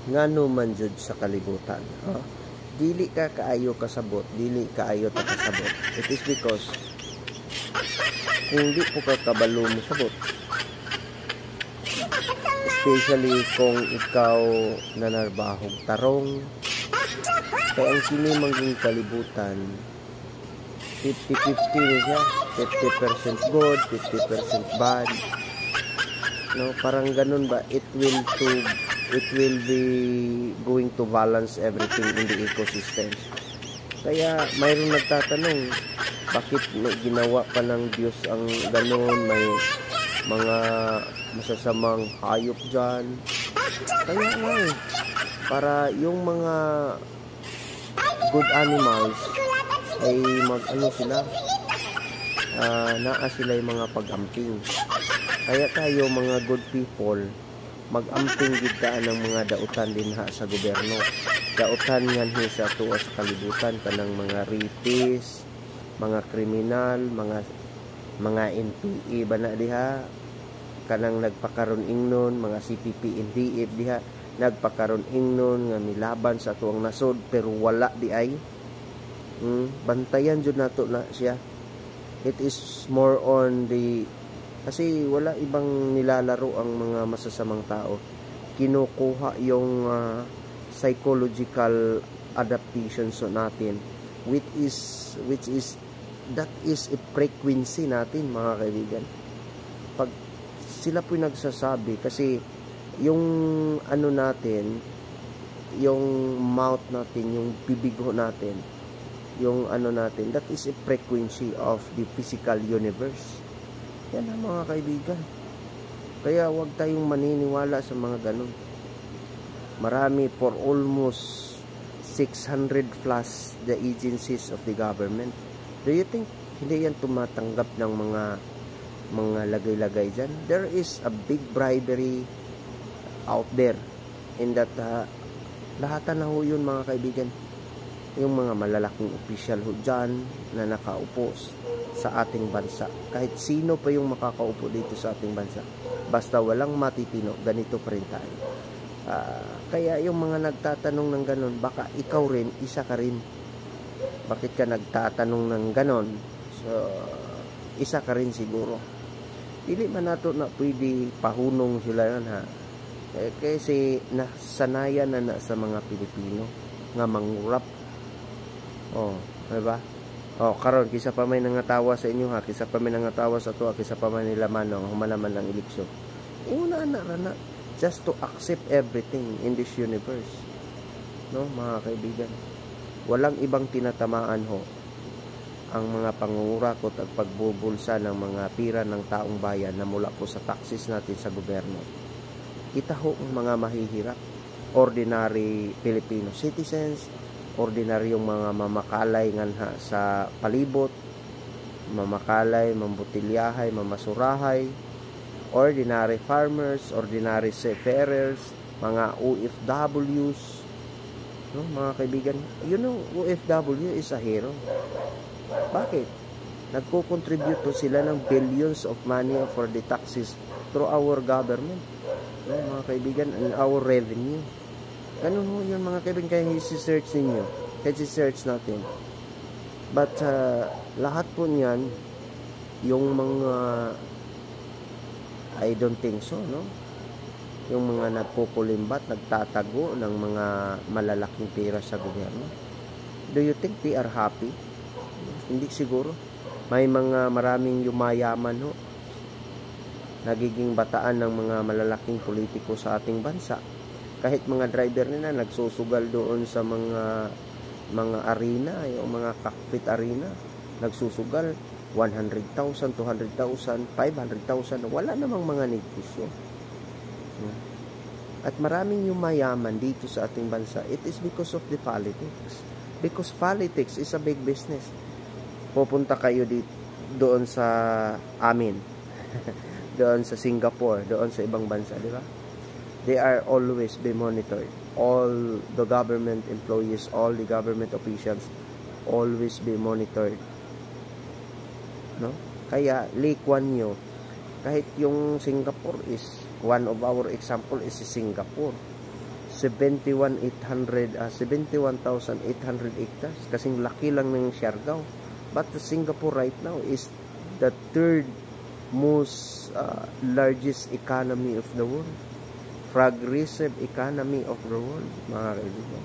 ngano man jud sa kalibutan. Dili ka kaayo kasabot, dili kaayo ta kasabot. It is because kung di po ka kabalo mo sabot, especially kung ikaw nanarbahog tarong, kaya ang kini mangging kalibutan 50-50 na siya, 50% good, 50% bad, no? Parang ganun ba, it will be going to balance everything in the ecosystem. Kaya mayroong nagtatanong, bakit may ginawa pa ng Diyos ang ganun, may mga masasamang hayop dyan? Kaya nga para yung mga good animals ay sila, naa sila yung mga pag-amping. Kaya tayo mga good people, mag-amping gidtaan ng mga dautan din sa gobyerno. Dautan yan sa tuwa sa kalibutan, kanang mga rapist, mga kriminal, mga NPA ba na diha, kanang nagpakaron ingnon, mga CPP, NDF diha, nagpakaron ingnon nga milaban sa tuwang nasod, pero wala di ay. Bantayan jud nato na siya. It is more on the, kasi wala ibang nilalaro ang mga masasamang tao. Kinukuha yung psychological adaptations natin, which is that is a frequency natin, mga kaibigan. Pag sila po nagsasabi, kasi yung natin, yung mouth natin, yung bibig natin, yung natin, that is a frequency of the physical universe. Yan ang mga kaibigan. Kaya huwag tayong maniniwala sa mga ganun. Marami, for almost 600 plus the agencies of the government. Do you think hindi yan tumatanggap ng mga lagay-lagay dyan? There is a big bribery out there in that lahatan na ho yun, mga kaibigan. Yung mga malalaking opisyal ho dyan na nakaupo sa ating bansa. Kahit sino pa yung makakaupo dito sa ating bansa, basta walang matitino, ganito pa rin tayo. Kaya yung mga nagtatanong ng ganon, baka ikaw rin, isa ka rin. Bakit ka nagtatanong ng ganon? So, isa ka rin siguro. Dili man nato na pwede pahunong sila yan, ha. Kasi nasanayan na sa mga Pilipino nga mangurap. Diba? Karon kisa pa may nangatawa sa inyo, ha, kisa pa may nangatawa sa tuwa, kisa pa may nilaman humalaman ng eleksyon. Una na just to accept everything in this universe, no, mga kaibigan. Walang ibang tinatamaan ho ang mga pangungurakot at pagbubulsa ng mga pira ng taong bayan na mula po sa taxes natin sa gobyerno. Kita ho ang mga mahihirap, ordinary Filipino citizens, ordinaryong mga mamakalay nga sa palibot, mamakalay, mambutilyahay, mamasurahay, ordinary farmers, ordinary seafarers, mga OFWs, no, mga kaibigan. You know, OFW is a hero. Bakit? Nagko-contribute to sila ng billions of money for the taxes through our government, no, mga kaibigan, and our revenue. Ganun ho yun, mga kaibigan, kaya i-search ninyo, kaya i-search natin. But lahat po niyan, yung mga, I don't think so, no? Yung mga nagkukulimbat, nagtatago ng mga malalaking pera sa gobyerno. Do you think they are happy? Hindi siguro. May mga maraming yumayaman ho, nagiging bataan ng mga malalaking politiko sa ating bansa. Kahit mga driver nila nagsusugal doon sa mga arena, yung mga cockpit arena, nagsusugal 100,000, 200,000, 500,000, wala namang mga negosyo. At maraming yumayaman dito sa ating bansa. It is because of the politics. Because politics is a big business. Pupunta kayo doon sa amin, doon sa Singapore, doon sa ibang bansa, di ba? They are always be monitored. All the government employees, all the government officials, always be monitored. No? Kaya, Lee Kuan Yew, kahit yung Singapore is, one of our example is Singapore. 71,800 hectares. Kasing laki lang ng Siargao. But Singapore right now is the third most largest economy of the world. Progressive economy of the world, mga kaibigan.